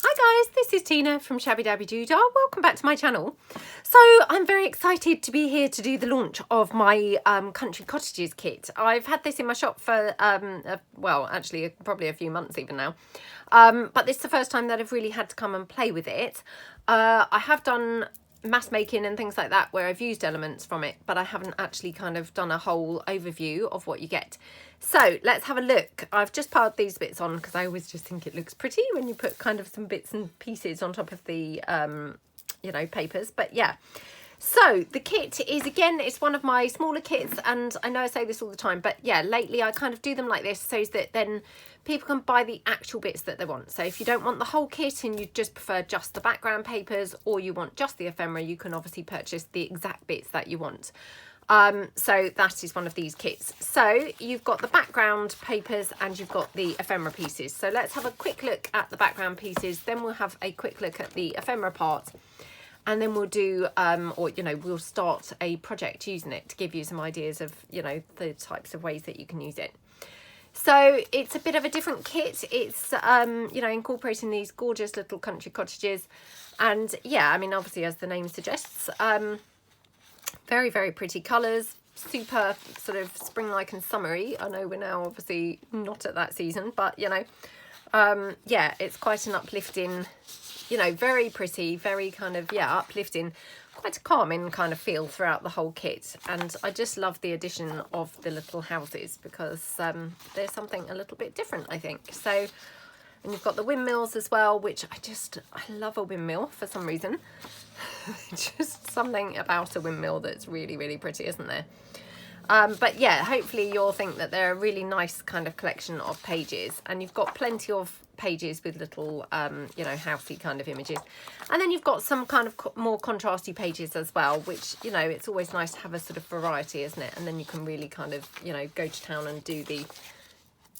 Hi guys, this is Tina from Shabbydabbydoodah. Welcome back to my channel. So I'm very excited to be here to do the launch of my Country Cottages kit. I've had this in my shop for, well, actually probably a few months even now. But this is the first time that I've really had to come and play with it. I have done mass making and things like that where I've used elements from it, but I haven't actually kind of done a whole overview of what you get. So let's have a look. I've just piled these bits on because I always just think it looks pretty when you put kind of some bits and pieces on top of the you know, papers. But yeah, so the kit is, again, it's one of my smaller kits, and I know I say this all the time, but yeah, lately I kind of do them like this so that then people can buy the actual bits that they want. So if you don't want the whole kit and you just prefer just the background papers, or you want just the ephemera, you can obviously purchase the exact bits that you want. So that is one of these kits. So you've got the background papers and you've got the ephemera pieces. So let's have a quick look at the background pieces, then we'll have a quick look at the ephemera part, and then we'll do or you know, we'll start a project using it to give you some ideas of, you know, the types of ways that you can use it. So it's a bit of a different kit. It's you know, incorporating these gorgeous little country cottages, and yeah, I mean, obviously, as the name suggests, very, very pretty colours, super sort of spring-like and summery. I know we're now obviously not at that season, but you know, yeah, it's quite an uplifting, you know, very pretty, very kind of, yeah, uplifting, quite a calming kind of feel throughout the whole kit. And I just love the addition of the little houses because there's something a little bit different, I think. So, and you've got the windmills as well, which I love a windmill for some reason. Just something about a windmill that's really, really pretty, isn't there? But yeah, hopefully you'll think that they're a really nice kind of collection of pages, and you've got plenty of pages with little, you know, housey kind of images. And then you've got some kind of more contrasty pages as well, which, you know, it's always nice to have a sort of variety, isn't it? And then you can really kind of, you know, go to town and do the,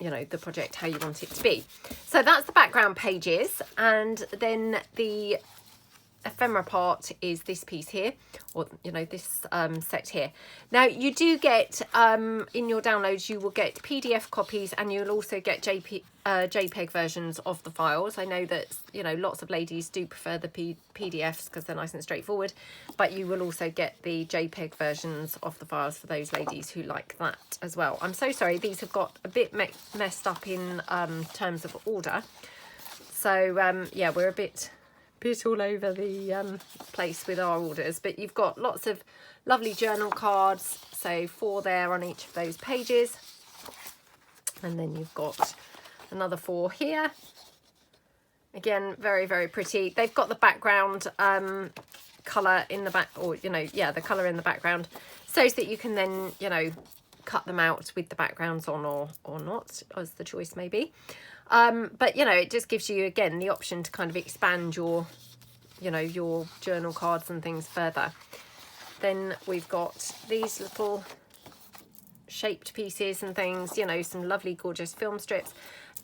you know, the project how you want it to be. So that's the background pages, and then the ephemera part is this piece here, or you know, this set here. Now you do get in your downloads, you will get PDF copies, and you'll also get JPEG versions of the files. I know that, you know, lots of ladies do prefer the PDFs because they're nice and straightforward, but you will also get the JPEG versions of the files for those ladies who like that as well. I'm so sorry, these have got a bit messed up in terms of order, so yeah, we're a bit all over the place with our orders, but you've got lots of lovely journal cards, so 4 there on each of those pages, and then you've got another 4 here. Again, very, very pretty. They've got the background colour in the back, or you know, yeah, the colour in the background, so that you can then, you know, cut them out with the backgrounds on or not, as the choice may be. But you know, it just gives you again the option to kind of expand your, you know, your journal cards and things further. Then we've got these little shaped pieces and things, you know, some lovely gorgeous film strips.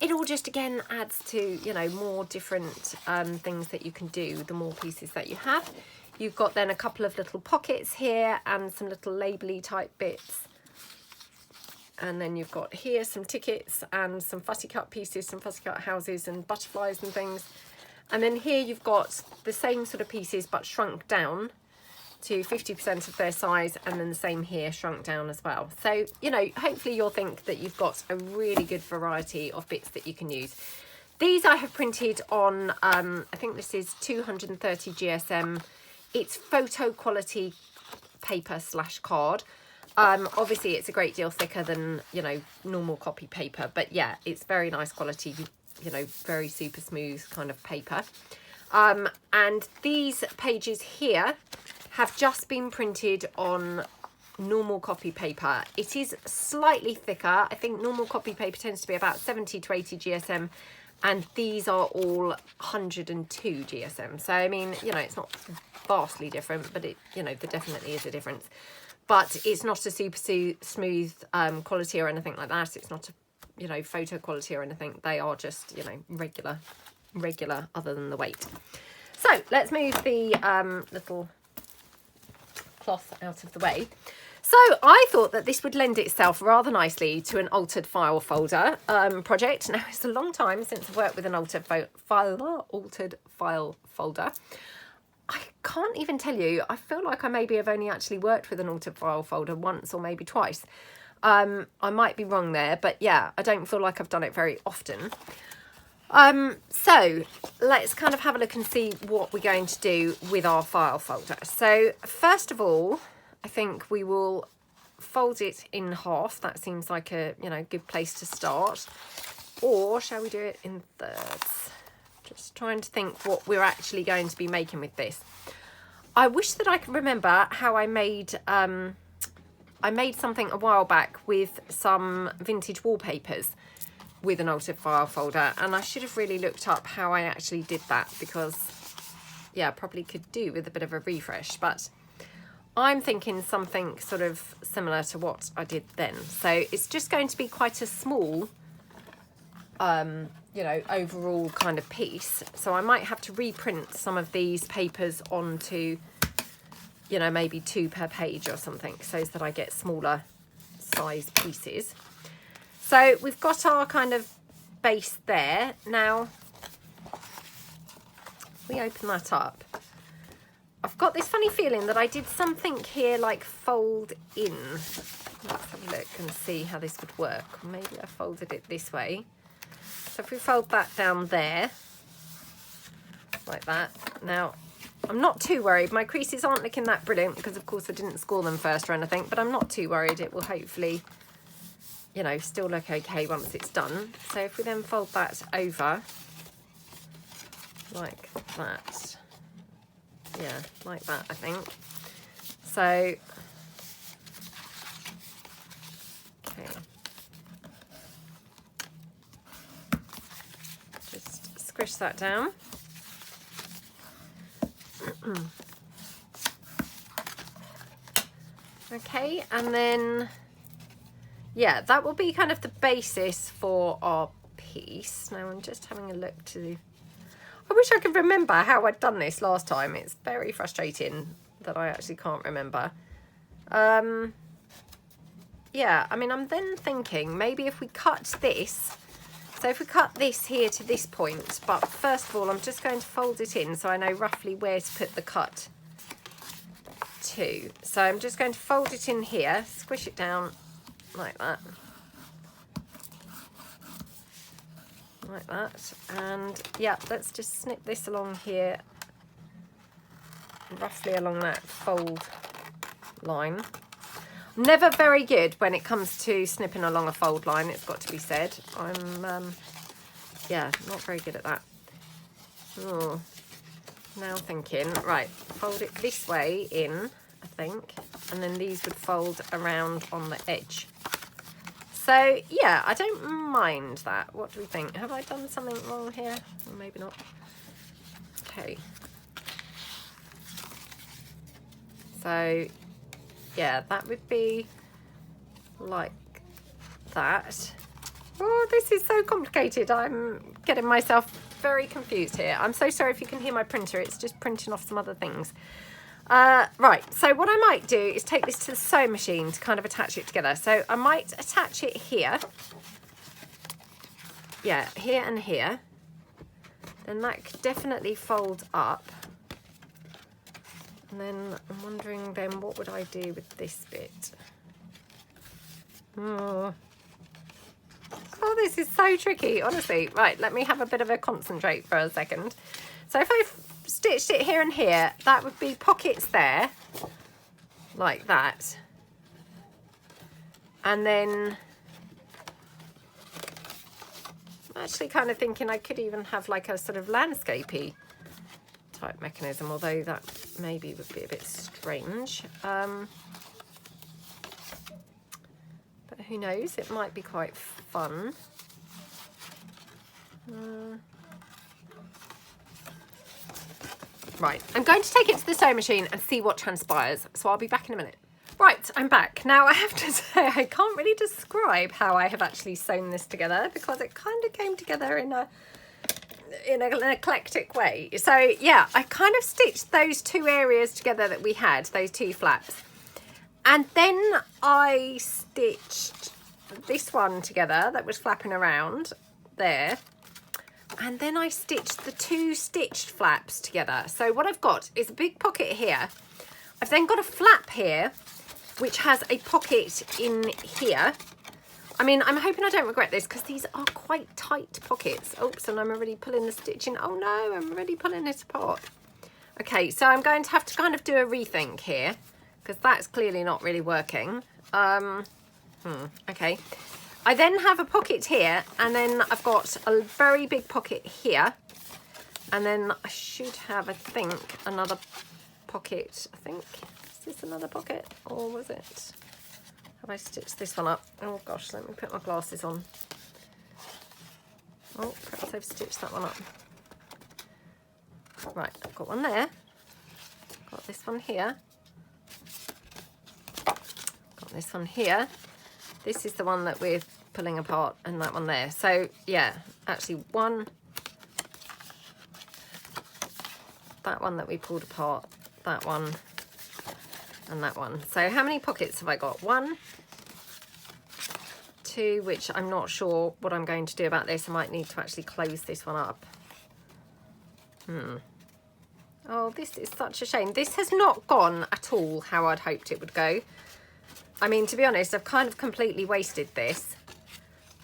It all just again adds to, you know, more different things that you can do the more pieces that you have. You've got then a couple of little pockets here and some little labelly type bits. And then you've got here some tickets and some fussy cut pieces, some fussy cut houses and butterflies and things. And then here you've got the same sort of pieces but shrunk down to 50% of their size, and then the same here, shrunk down as well. So, you know, hopefully you'll think that you've got a really good variety of bits that you can use. These I have printed on, I think this is 230 GSM. It's photo quality paper / card. Obviously it's a great deal thicker than, you know, normal copy paper, but yeah, it's very nice quality, you know, very super smooth kind of paper. And these pages here have just been printed on normal copy paper. It is slightly thicker. I think normal copy paper tends to be about 70 to 80 GSM, and these are all 102 GSM. So I mean, you know, it's not vastly different, but it, you know, there definitely is a difference. But it's not a super smooth quality or anything like that. It's not a, you know, photo quality or anything. They are just, you know, regular other than the weight. So let's move the little cloth out of the way. So I thought that this would lend itself rather nicely to an altered file folder project. Now, it's a long time since I've worked with an altered file folder. I can't even tell you. I feel like I maybe have only actually worked with an altered file folder once or maybe twice. I might be wrong there, but yeah, I don't feel like I've done it very often. So let's kind of have a look and see what we're going to do with our file folder. So first of all, I think we will fold it in half. That seems like a, you know, good place to start. Or shall we do it in thirds? Just trying to think what we're actually going to be making with this. I wish that I could remember how I made something a while back with some vintage wallpapers with an altered file folder, and I should have really looked up how I actually did that, because yeah, probably could do with a bit of a refresh, but I'm thinking something sort of similar to what I did then. So it's just going to be quite a small, you know, overall kind of piece. So I might have to reprint some of these papers onto, you know, maybe 2 per page or something, so that I get smaller size pieces. So we've got our kind of base there. Now, we open that up. I've got this funny feeling that I did something here like fold in. Let's have a look and see how this would work. Maybe I folded it this way. So if we fold that down there, like that. Now, I'm not too worried. My creases aren't looking that brilliant because, of course, I didn't score them first or anything, but I'm not too worried. It will hopefully, you know, still look okay once it's done. So if we then fold that over like that. Yeah, like that, I think. So, okay. Just squish that down. Okay, and then, yeah, that will be kind of the basis for our piece. Now I'm just having a look to... I wish I could remember how I'd done this last time. It's very frustrating that I actually can't remember. Yeah, I mean, I'm then thinking maybe if we cut this, so if we cut this here to this point, but first of all, I'm just going to fold it in so I know roughly where to put the cut to. So I'm just going to fold it in here, squish it down like that. Like that, and yeah, let's just snip this along here, roughly along that fold line. Never very good when it comes to snipping along a fold line, it's got to be said. I'm yeah, not very good at that. Oh, now thinking, right, fold it this way in, I think, and then these would fold around on the edge. So, yeah, I don't mind that. What do we think? Have I done something wrong here? Or maybe not. Okay. So, yeah, that would be like that. Oh, this is so complicated. I'm getting myself very confused here. I'm so sorry if you can hear my printer. It's just printing off some other things. Right, so what I might do is take this to the sewing machine to kind of attach it together. So I might attach it here. Yeah, here and here. Then that could definitely fold up. And then I'm wondering then what would I do with this bit? Oh, this is so tricky, honestly. Right, let me have a bit of a concentrate for a second. So if I stitched it here and here, that would be pockets there, like that. And then I'm actually kind of thinking I could even have like a sort of landscapey type mechanism, although that maybe would be a bit strange. But who knows, it might be quite fun. Right, I'm going to take it to the sewing machine and see what transpires, so I'll be back in a minute. Right, I'm back. Now I have to say I can't really describe how I have actually sewn this together because it kind of came together in an eclectic way. So yeah, I kind of stitched those two areas together that we had, those two flaps. And then I stitched this one together that was flapping around there. And then I stitched the 2 stitched flaps together. So what I've got is a big pocket here. I've then got a flap here, which has a pocket in here. I mean, I'm hoping I don't regret this because these are quite tight pockets. Oops, and I'm already pulling the stitching. Oh no, I'm already pulling it apart. Okay, so I'm going to have to kind of do a rethink here because that's clearly not really working. Okay. I then have a pocket here, and then I've got a very big pocket here. And then I should have, I think, another pocket. I think, is this another pocket? Or was it? Have I stitched this one up? Oh gosh, let me put my glasses on. Oh, perhaps I've stitched that one up. Right, I've got one there. Got this one here. Got this one here. This is the one that we're pulling apart, and that one there. So yeah, actually one, that one that we pulled apart, that one, and that one. So how many pockets have I got? 1, 2, which I'm not sure what I'm going to do about this. I might need to actually close this one up. Oh, this is such a shame. This has not gone at all how I'd hoped it would go. I mean, to be honest, I've kind of completely wasted this.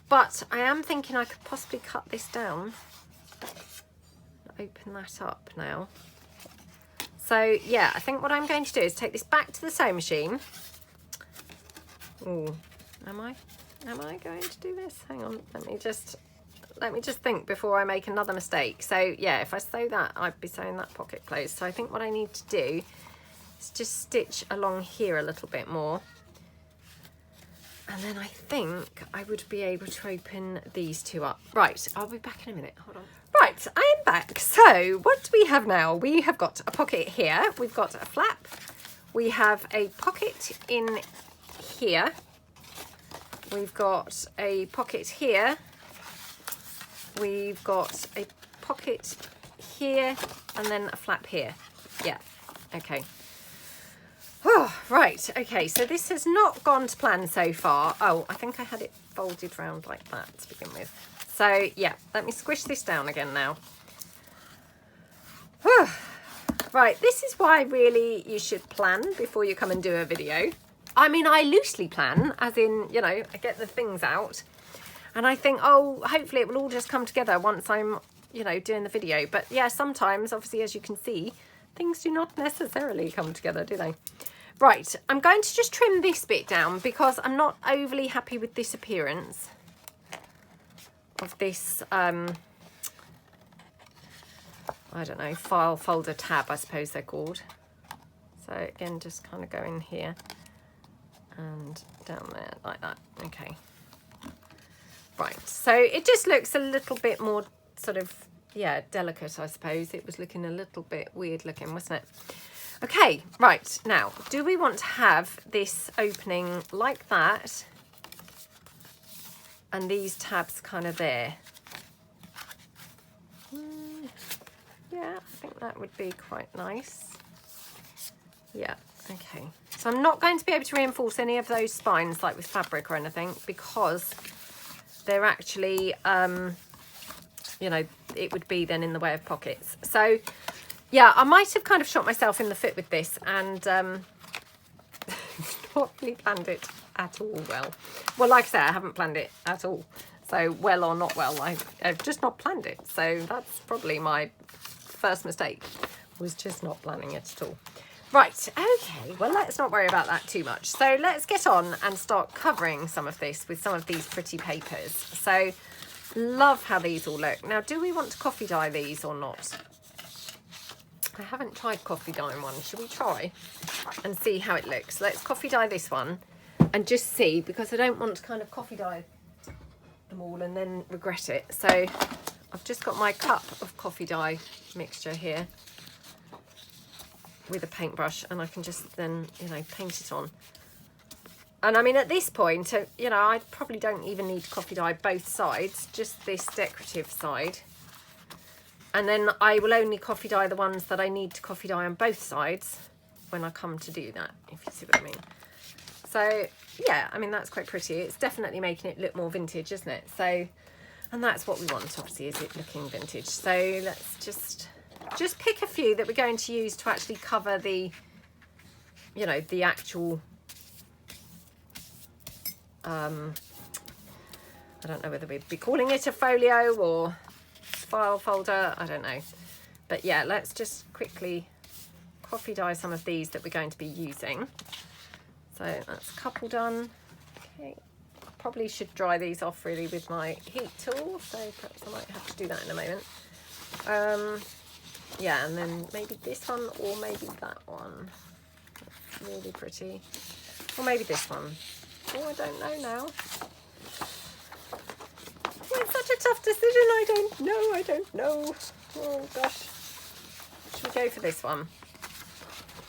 But I am thinking I could possibly cut this down. Open that up now. So, yeah, I think what I'm going to do is take this back to the sewing machine. Oh, am I going to do this? Hang on, let me just think before I make another mistake. So, yeah, if I sew that, I'd be sewing that pocket closed. So I think what I need to do is just stitch along here a little bit more. And then I think I would be able to open these 2 up. Right, I'll be back in a minute. Hold on. Right, I am back. So what do we have now? We have got a pocket here. We've got a flap. We have a pocket in here. We've got a pocket here. We've got a pocket here and then a flap here. Yeah, okay. Oh, right, okay, so this has not gone to plan so far. Oh, I think I had it folded round like that to begin with. So, yeah, let me squish this down again now. Right, this is why really you should plan before you come and do a video. I mean, I loosely plan, as in, you know, I get the things out. And I think, oh, hopefully it will all just come together once I'm, you know, doing the video. But, yeah, sometimes, obviously, as you can see, things do not necessarily come together, do they? Right, I'm going to just trim this bit down because I'm not overly happy with this appearance of this, I don't know, file folder tab, I suppose they're called. So again, just kind of go in here and down there like that. Okay. Right, so it just looks a little bit more sort of, yeah, delicate, I suppose. It was looking a little bit weird looking, wasn't it? Okay, right, now, do we want to have this opening like that and these tabs kind of there? Yeah, I think that would be quite nice. Yeah, okay. So I'm not going to be able to reinforce any of those spines like with fabric or anything because they're actually, you know, it would be then in the way of pockets. So, yeah, I might have kind of shot myself in the foot with this and not really planned it at all well. Well, like I say, I haven't planned it at all. So, well or not well, I've just not planned it. So that's probably my first mistake, was just not planning it at all. Right, okay, well, let's not worry about that too much. So let's get on and start covering some of this with some of these pretty papers. So, love how these all look. Now, do we want to coffee dye these or not? I haven't tried coffee dyeing one. Should we try and see how it looks? Let's coffee dye this one and just see, because I don't want to kind of coffee dye them all and then regret it. So I've just got my cup of coffee dye mixture here with a paintbrush, and I can just then, you know, paint it on. And I mean, at this point, you know, I probably don't even need to coffee dye both sides, just this decorative side. And then I will only coffee dye the ones that I need to coffee dye on both sides when I come to do that, if you see what I mean. So yeah, I mean, that's quite pretty. It's definitely making it look more vintage, isn't it? So, and that's what we want, obviously, is it looking vintage. So let's just pick a few that we're going to use to actually cover the, you know, the actual, I don't know whether we'd be calling it a folio or file folder, I don't know. But yeah, let's just quickly coffee dye some of these that we're going to be using. So that's a couple done. Okay, probably should dry these off really with my heat tool, so perhaps I might have to do that in a moment. Yeah, and then maybe this one or maybe that one. That's really pretty. Or maybe this one. Oh, I don't know now. It's such a tough decision. I don't know. Oh gosh. Should we go for this one?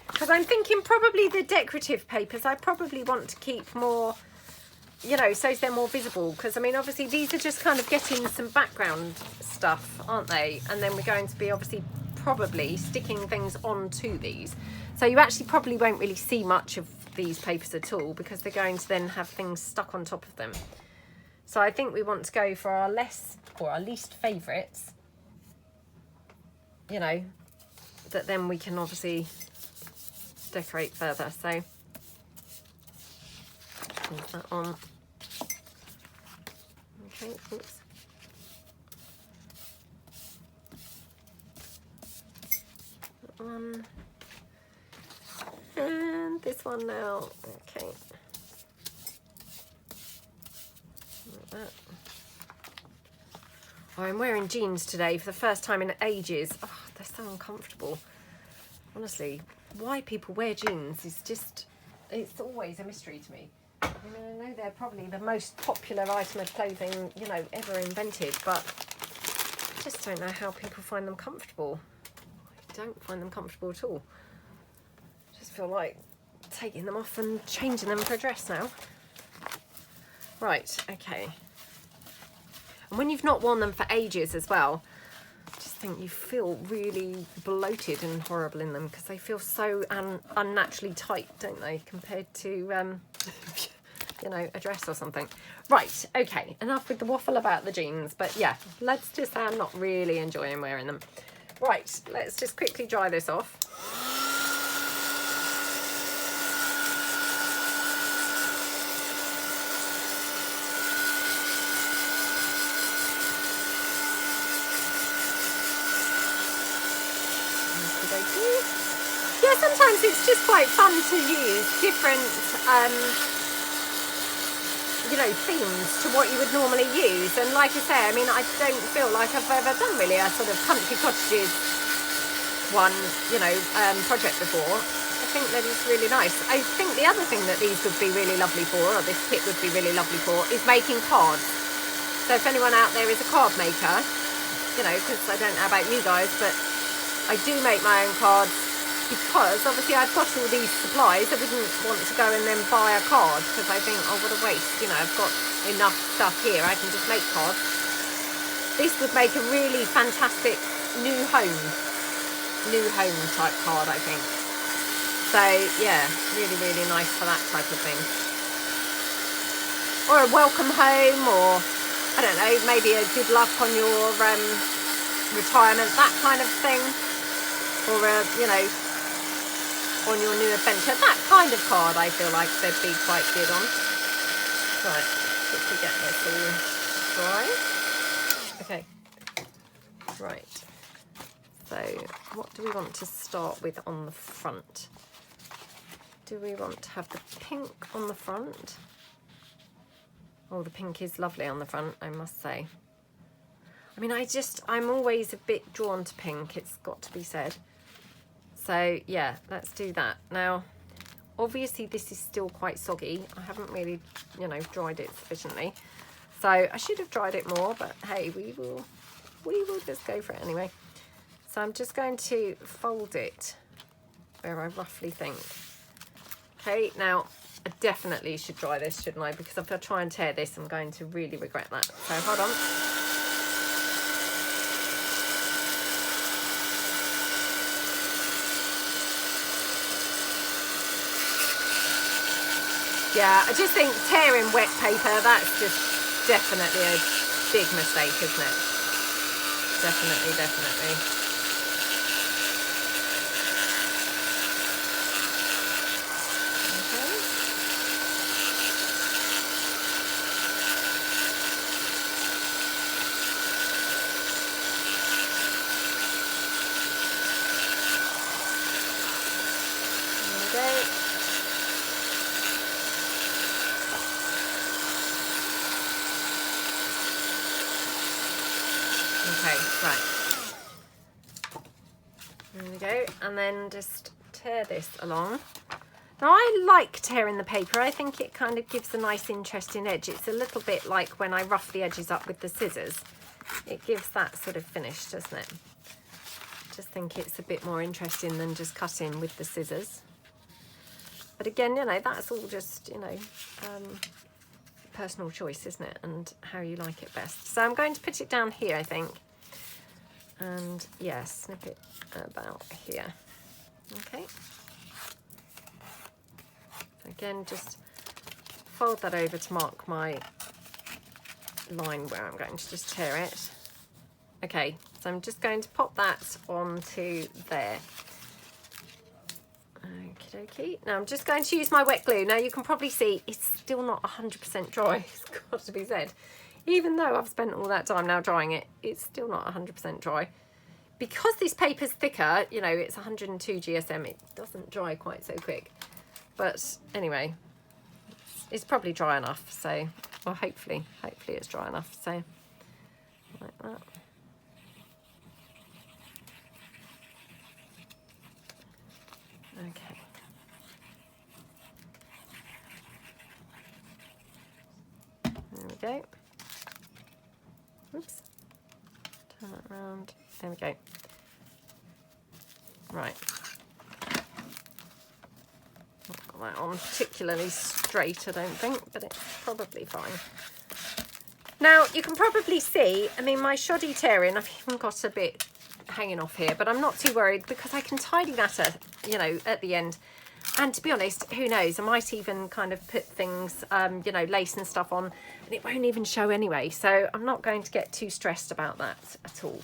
Because I'm thinking probably the decorative papers I probably want to keep more, you know, so they're more visible. Because I mean, obviously these are just kind of getting some background stuff, aren't they? And then we're going to be obviously probably sticking things onto these. So you actually probably won't really see much of these papers at all because they're going to then have things stuck on top of them. So I think we want to go for our least favourites, you know, that then we can obviously decorate further. So use that on. Okay, oops. That one. And this one now. Okay. Like that. Oh, I'm wearing jeans today for the first time in ages. Oh, they're so uncomfortable. Honestly, why people wear jeans is just, it's always a mystery to me. I mean, I know they're probably the most popular item of clothing, you know, ever invented, but I just don't know how people find them comfortable. I don't find them comfortable at all. I just feel like taking them off and changing them for a dress now. Right, okay. And when you've not worn them for ages as well, I just think you feel really bloated and horrible in them because they feel so unnaturally tight, don't they, compared to, you know, a dress or something. Right, okay, enough with the waffle about the jeans, but yeah, let's just say I'm not really enjoying wearing them. Right, let's just quickly dry this off. Yeah, sometimes it's just quite fun to use different, you know, themes to what you would normally use. And like I say, I mean, I don't feel like I've ever done really a sort of country cottages one, you know, project before. I think that is really nice. I think the other thing that these would be really lovely for, or this kit would be really lovely for, is making cards. So if anyone out there is a card maker, you know, because I don't know about you guys, but I do make my own cards because obviously I've got all these supplies. I wouldn't want to go and then buy a card because I think, oh, what a waste, you know, I've got enough stuff here, I can just make cards. This would make a really fantastic new home type card, I think. So yeah, really, really nice for that type of thing. Or a welcome home, or I don't know, maybe a good luck on your retirement, that kind of thing. Or a, you know, on your new adventure, that kind of card I feel like they'd be quite good on. Right, quickly get this all dry. Okay, right, so what do we want to start with on the front? Do we want to have the pink on the front? Oh, the pink is lovely on the front, I must say. I mean, I'm always a bit drawn to pink, it's got to be said. So yeah, let's do that. Now, obviously this is still quite soggy. I haven't really, you know, dried it sufficiently. So I should have dried it more, but hey, we will just go for it anyway. So I'm just going to fold it where I roughly think. Okay, now I definitely should dry this, shouldn't I? Because if I try and tear this, I'm going to really regret that. So hold on. Yeah, I just think tearing wet paper, that's just definitely a big mistake, isn't it? Definitely, definitely. Okay, right. There we go. And then just tear this along. Now I like tearing the paper. I think it kind of gives a nice interesting edge. It's a little bit like when I rough the edges up with the scissors. It gives that sort of finish, doesn't it? Just think it's a bit more interesting than just cutting with the scissors. But again, you know, that's all just, you know, personal choice, isn't it? And how you like it best. So I'm going to put it down here, I think. And yeah, snip it about here. Okay. Again, just fold that over to mark my line where I'm going to just tear it. Okay, so I'm just going to pop that onto there. Okie dokie. Now I'm just going to use my wet glue. Now you can probably see it's still not 100% dry, it's got to be said. Even though I've spent all that time now drying it, it's still not 100% dry. Because this paper's thicker, you know, it's 102 GSM, it doesn't dry quite so quick. But anyway, it's probably dry enough, so, well, hopefully it's dry enough, so, like that. Okay. There we go. Oops. Turn that around. There we go. Right. Not got that on particularly straight, I don't think, but it's probably fine. Now, you can probably see, I mean, my shoddy tearing, I've even got a bit hanging off here, but I'm not too worried because I can tidy that, you know, at the end. And to be honest, who knows, I might even kind of put things, you know, lace and stuff on, and it won't even show anyway. So I'm not going to get too stressed about that at all.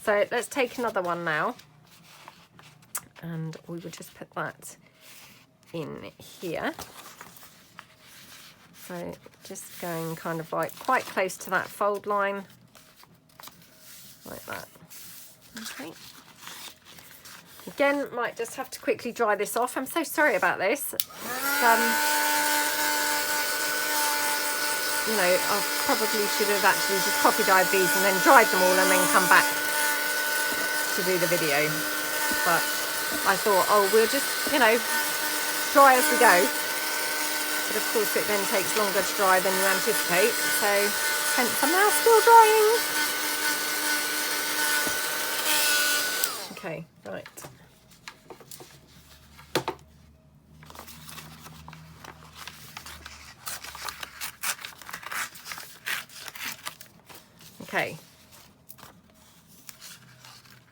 So let's take another one now. And we will just put that in here. So just going kind of like quite close to that fold line, like that. Okay. Again, might just have to quickly dry this off. I'm so sorry about this. You know, I probably should have actually just coffee dyed these and then dried them all and then come back to do the video. But I thought, oh, we'll just, you know, dry as we go. But of course it then takes longer to dry than you anticipate. So hence I'm now still drying. Okay, right. Okay.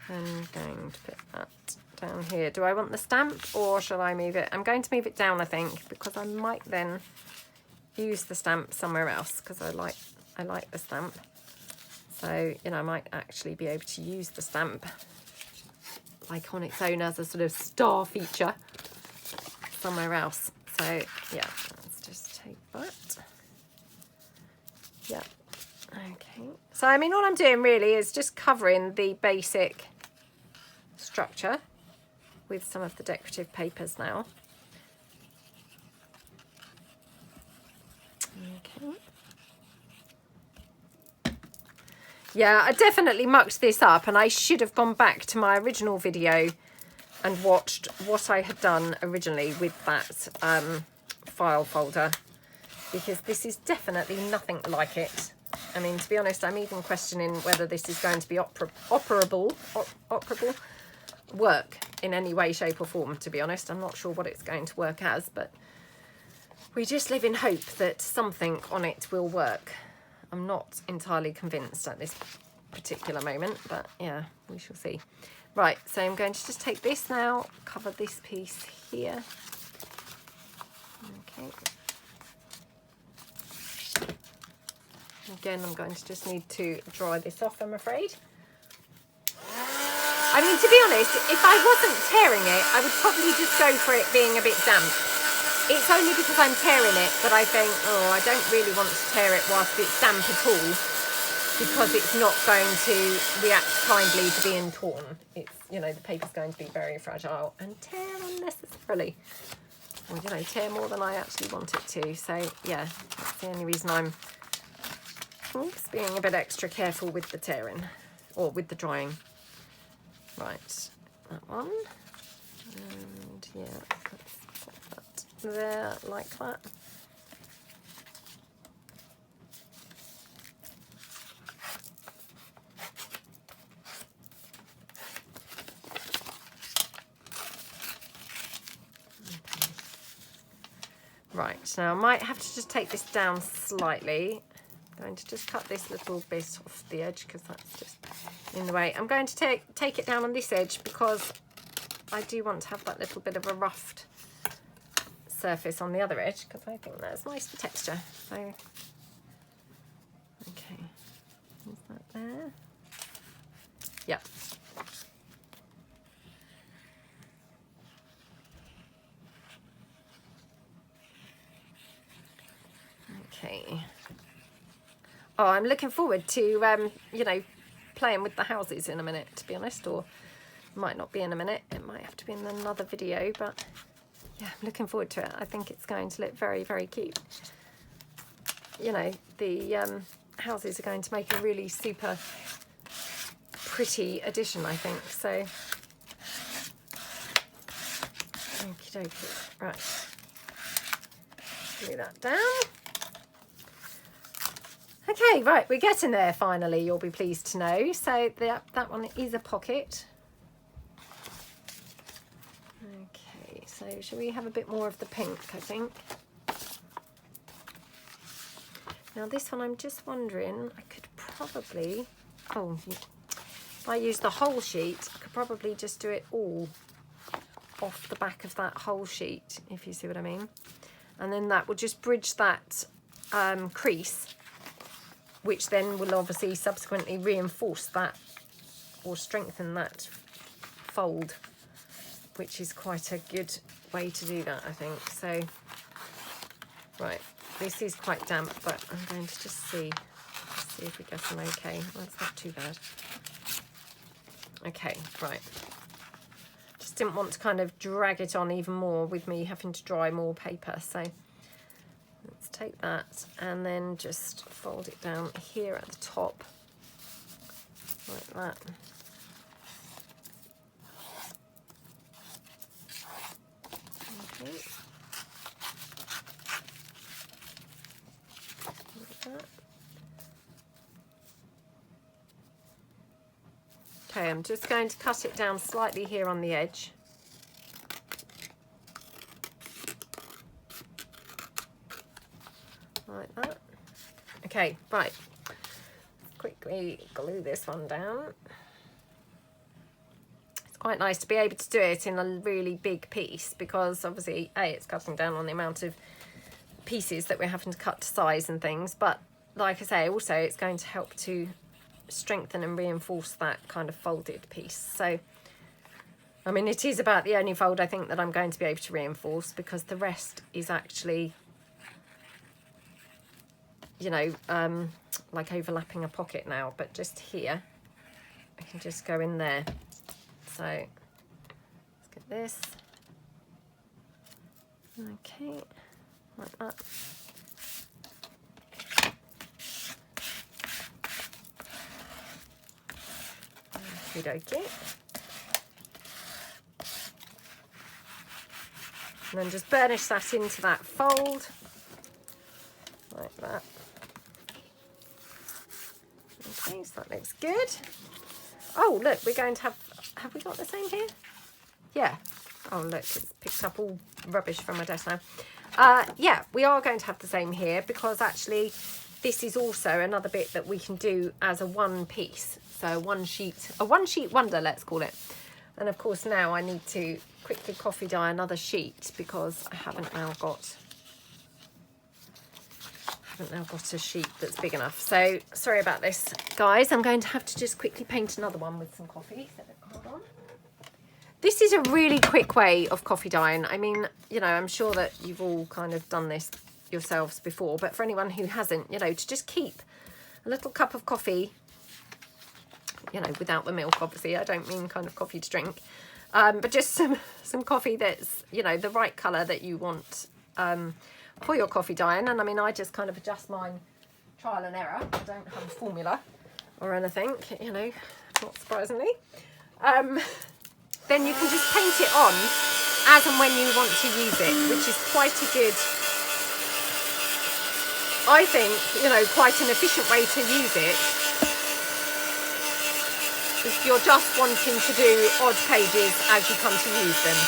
I'm going to put that down here. Do I want the stamp or shall I move it? I'm going to move it down, I think, because I might then use the stamp somewhere else because I like the stamp. So, you know, I might actually be able to use the stamp like on its own as a sort of star feature somewhere else. So yeah, let's just take that. Yeah. Okay. So I mean, all I'm doing really is just covering the basic structure with some of the decorative papers now. Okay. Yeah, I definitely mucked this up and I should have gone back to my original video and watched what I had done originally with that file folder, because this is definitely nothing like it. I mean, to be honest, I'm even questioning whether this is going to be operable work in any way, shape or form, to be honest. I'm not sure what it's going to work as, but we just live in hope that something on it will work. I'm not entirely convinced at this particular moment, but yeah, we shall see. Right, so I'm going to just take this now, cover this piece here. Okay. Again, I'm going to just need to dry this off, I'm afraid. I mean, to be honest, if I wasn't tearing it, I would probably just go for it being a bit damp. It's only because I'm tearing it that I think, oh, I don't really want to tear it whilst it's damp at all, because it's not going to react kindly to being torn. It's, you know, the paper's going to be very fragile and tear unnecessarily. Or, you know, tear more than I actually want it to. So, yeah, that's the only reason I'm just being a bit extra careful with the tearing, or with the drying. Right, that one. And, yeah, let's pop that there like that. Right, now I might have to just take this down slightly. I'm going to just cut this little bit off the edge because that's just in the way. I'm going to take it down on this edge because I do want to have that little bit of a roughed surface on the other edge because I think that's nice for texture. So, okay, is that there? Yep. Okay. Oh, I'm looking forward to, you know, playing with the houses in a minute, to be honest, or might not be in a minute. It might have to be in another video, but yeah, I'm looking forward to it. I think it's going to look very, very cute. You know, the houses are going to make a really super pretty addition, I think. So, okie dokie. Right. Glue that down. Okay, right, we're getting there finally, you'll be pleased to know. So that one is a pocket. Okay, so shall we have a bit more of the pink, I think? Now this one, I'm just wondering, I could probably, oh, if I use the whole sheet, I could probably just do it all off the back of that whole sheet, if you see what I mean. And then that will just bridge that crease, which then will obviously subsequently reinforce that or strengthen that fold, which is quite a good way to do that, I think. So, right, this is quite damp, but I'm going to just see if we get them okay. Well, it's not too bad. Okay, right. Just didn't want to kind of drag it on even more with me having to dry more paper, so let's take that and then just fold it down here at the top, like that. Okay. Like that. Okay, I'm just going to cut it down slightly here on the edge. Like that. Okay, right. Quickly glue this one down. It's quite nice to be able to do it in a really big piece because obviously, A, it's cutting down on the amount of pieces that we're having to cut to size and things, but like I say, also it's going to help to strengthen and reinforce that kind of folded piece. So, I mean, it is about the only fold I think that I'm going to be able to reinforce because the rest is actually, you know, like overlapping a pocket now, but just here I can just go in there. So let's get this, okay, like that. Okie dokie. And then just burnish that into that fold like that. Okay, so that looks good. Oh, look, we're going to have we got the same here? Yeah. Oh, look, it's picked up all rubbish from my desk now. Yeah, we are going to have the same here because actually this is also another bit that we can do as a one piece. So a one sheet wonder, let's call it. And of course now I need to quickly coffee dye another sheet because I haven't now got haven't now got a sheet that's big enough. So sorry about this, guys. I'm going to have to just quickly paint another one with some coffee. So hold on. This is a really quick way of coffee dyeing. I mean, you know, I'm sure that you've all kind of done this yourselves before, but for anyone who hasn't, you know, to just keep a little cup of coffee, you know, without the milk, obviously. I don't mean kind of coffee to drink, but just some coffee that's, you know, the right colour that you want for your coffee dyeing. And I mean, I just kind of adjust mine trial and error. I don't have a formula or anything, you know, not surprisingly. Then you can just paint it on as and when you want to use it, which is quite a good, I think, you know, quite an efficient way to use it if you're just wanting to do odd pages as you come to use them.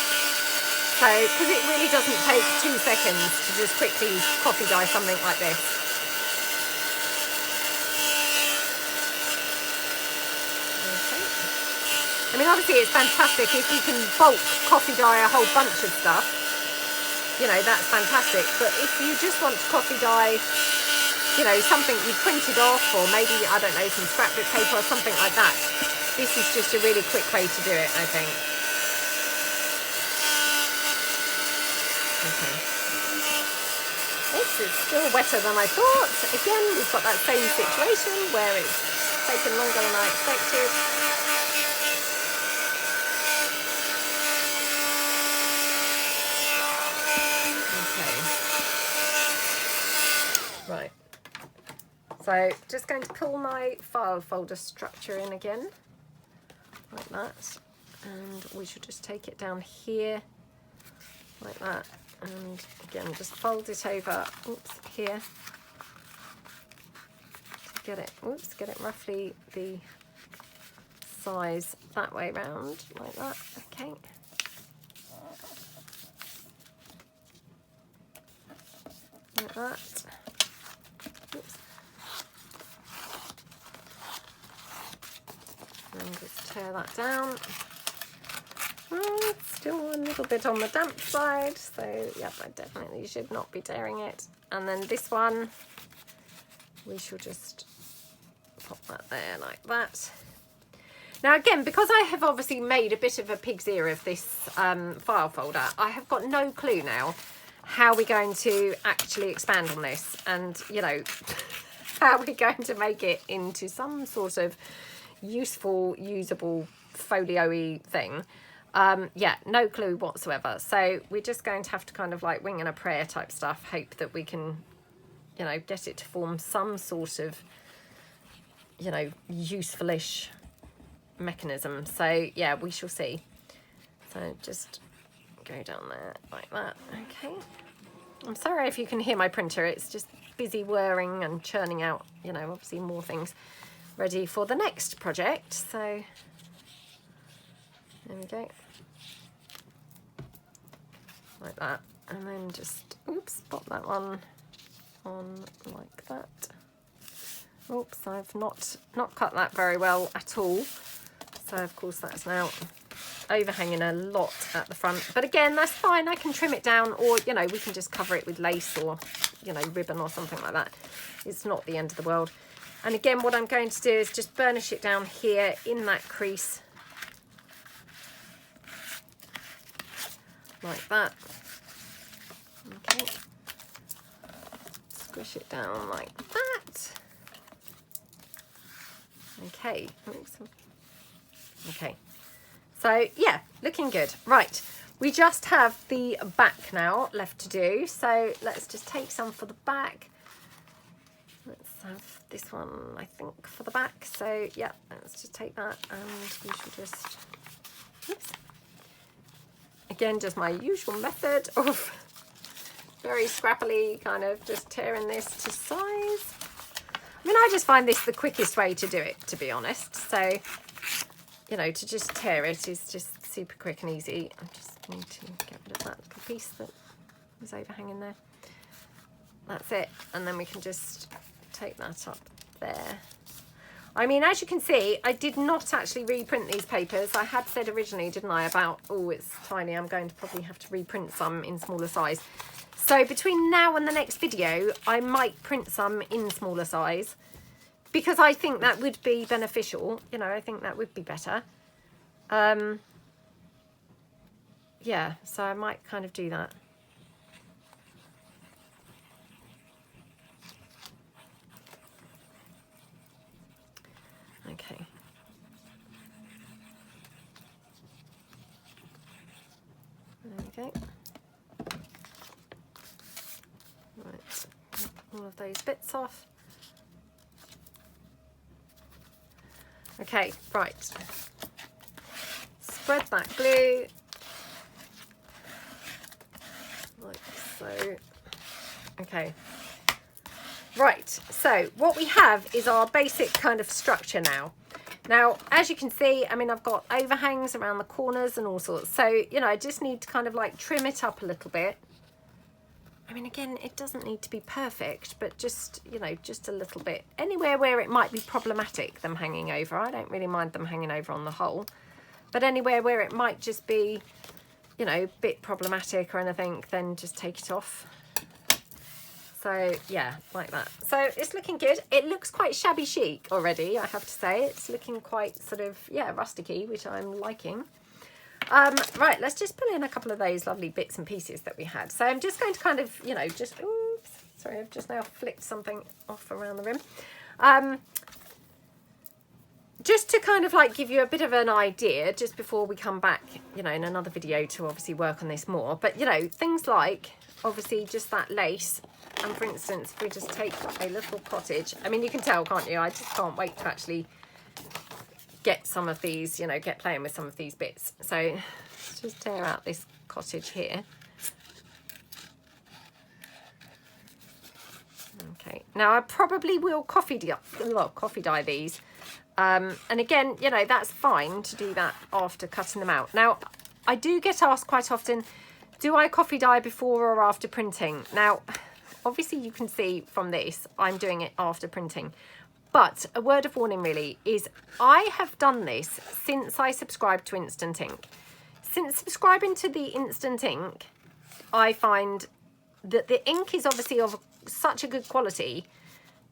So, because it really doesn't take 2 seconds to just quickly coffee dye something like this. I mean, obviously it's fantastic if you can bulk coffee dye a whole bunch of stuff, you know, that's fantastic. But if you just want to coffee dye, you know, something you printed off, or maybe, I don't know, some scrapbook paper or something like that, this is just a really quick way to do it, I think. Okay. This is still wetter than I thought. Again, we've got that same situation where it's taken longer than I expected. Right, so just going to pull my file folder structure in again, like that, and we should just take it down here, like that, and again just fold it over, oops, here, to get it, oops, get it roughly the size that way round, like that, okay. Like that. Oops. And just tear that down. Oh, it's still a little bit on the damp side, so yep, I definitely should not be tearing it. And then this one, we shall just pop that there like that. Now again, because I have obviously made a bit of a pig's ear of this file folder, I have got no clue now how we're going to actually expand on this, and you know, how we're going to make it into some sort of useful, usable, folio-y thing. Yeah, no clue whatsoever. So we're just going to have to kind of like wing and a prayer type stuff, hope that we can, you know, get it to form some sort of, you know, useful-ish mechanism. So yeah, we shall see. So just go down there like that. Okay, I'm sorry if you can hear my printer, it's just busy whirring and churning out, you know, obviously more things ready for the next project. So there we go, like that, and then just oops, pop that one on like that. Oops, I've not cut that very well at all, so of course that's now overhanging a lot at the front, but again, that's fine. I can trim it down, or you know, we can just cover it with lace or, you know, ribbon or something like that. It's not the end of the world. And again, what I'm going to do is just burnish it down here in that crease like that. Okay, squish it down like that. Okay, oops. Okay, so yeah, looking good. Right, we just have the back now left to do, so let's just take some for the back. Let's have this one, I think, for the back. So yeah, let's just take that, and we should just, oops, again, just my usual method of very scrappily kind of just tearing this to size. I mean, I just find this the quickest way to do it, to be honest. So, you know, to just tear it is just super quick and easy. I just need to get rid of that little piece that was overhanging there. That's it. And then we can just take that up there. I mean, as you can see, I did not actually reprint these papers. I had said originally, didn't I, about, oh, it's tiny. I'm going to probably have to reprint some in smaller size. So between now and the next video, I might print some in smaller size because I think that would be beneficial. You know, I think that would be better. Yeah, so I might kind of do that. Okay. There we go. Right, all of those bits off. Okay, right. Spread that glue. Like so. Okay. Right, so what we have is our basic kind of structure now. Now, as you can see, I mean, I've got overhangs around the corners and all sorts. So, you know, I just need to kind of like trim it up a little bit. I mean, again, it doesn't need to be perfect, but just, you know, just a little bit. Anywhere where it might be problematic, them hanging over. I don't really mind them hanging over on the whole. But anywhere where it might just be, you know, a bit problematic or anything, then just take it off. So yeah, like that. So it's looking good. It looks quite shabby chic already, I have to say. It's looking quite sort of, yeah, rusticy, which I'm liking. Right, let's just pull in a couple of those lovely bits and pieces that we had. So I'm just going to kind of, you know, just, oops, sorry, I've just now flicked something off around the rim. Just to kind of like give you a bit of an idea, just before we come back, you know, in another video to obviously work on this more. But, you know, things like, obviously, just that lace. And for instance, if we just take a little cottage, I mean, you can tell, can't you? I just can't wait to actually get some of these, you know, get playing with some of these bits. So let's just tear out this cottage here. Okay, now I probably will coffee dye these. And again, you know, that's fine to do that after cutting them out. Now, I do get asked quite often, do I coffee dye before or after printing? Now, obviously you can see from this, I'm doing it after printing. But a word of warning really is I have done this since I subscribed to Instant Ink. Since subscribing to the Instant Ink, I find that the ink is obviously of such a good quality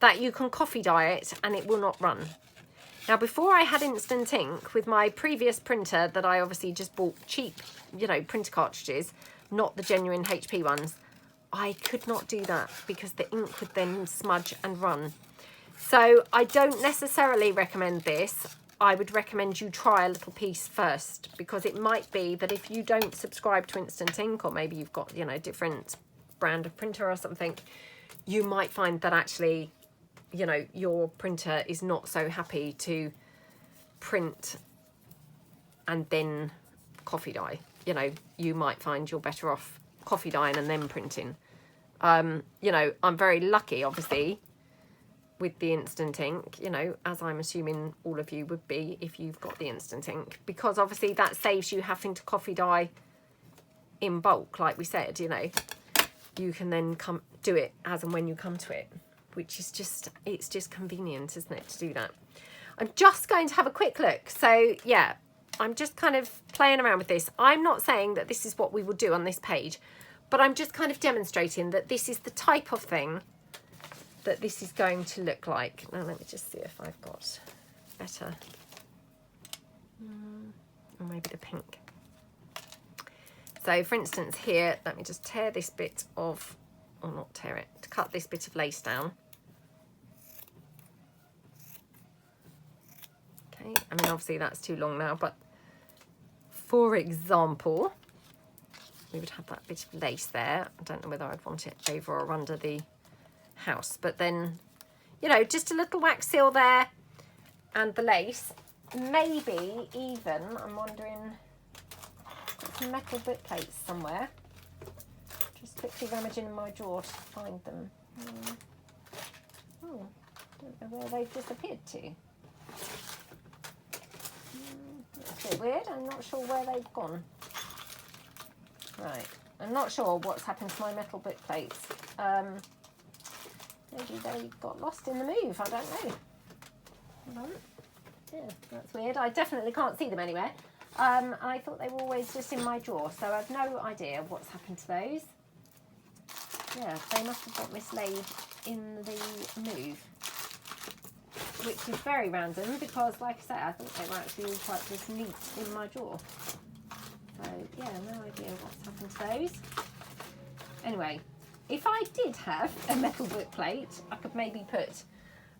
that you can coffee dye it and it will not run. Now, before I had Instant Ink, with my previous printer that I obviously just bought cheap, you know, printer cartridges, not the genuine HP ones, I could not do that because the ink would then smudge and run. So I don't necessarily recommend this. I would recommend you try a little piece first, because it might be that if you don't subscribe to Instant Ink, or maybe you've got, you know, different brand of printer or something, you might find that actually, you know, your printer is not so happy to print and then coffee dye. You know, you might find you're better off coffee dyeing and then printing. You know, I'm very lucky, obviously, with the Instant Ink, you know, as I'm assuming all of you would be if you've got the Instant Ink, because obviously that saves you having to coffee dye in bulk, like we said. You know, you can then do it as and when you come to it, which is just, it's just convenient, isn't it, to do that. I'm just going to have a quick look. So yeah, I'm just kind of playing around with this. I'm not saying that this is what we will do on this page, but I'm just kind of demonstrating that this is the type of thing that this is going to look like. Now let me just see if I've got better, or maybe the pink. So for instance here, let me just tear this bit of, or not tear it, to cut this bit of lace down. Okay, I mean obviously that's too long now, but for example, we would have that bit of lace there. I don't know whether I'd want it over or under the house, but then, you know, just a little wax seal there and the lace. Maybe even, I'm wondering, got some metal book plates somewhere. Just quickly rummaging in my drawer to find them. Oh, don't know where they've disappeared to. That's a bit weird. I'm not sure where they've gone. Right, I'm not sure what's happened to my metal book plates. Maybe they got lost in the move, I don't know. Hold on. Yeah, that's weird. I definitely can't see them anywhere. I thought they were always just in my drawer, so I've no idea what's happened to those. Yeah, they must have got mislaid in the move, which is very random because, like I said, I thought they were actually all quite just neat in my drawer. So, yeah, no idea what's happened to those. Anyway, if I did have a metal book plate, I could maybe put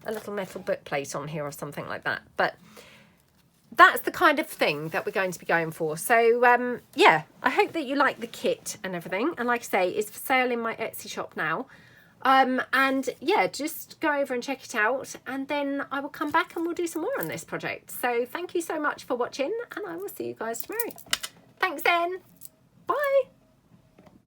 a little metal book plate on here or something like that. But that's the kind of thing that we're going to be going for. So, yeah, I hope that you like the kit and everything. And like I say, it's for sale in my Etsy shop now. And yeah, just go over and check it out. And then I will come back and we'll do some more on this project. So thank you so much for watching, and I will see you guys tomorrow. Thanks then. Bye.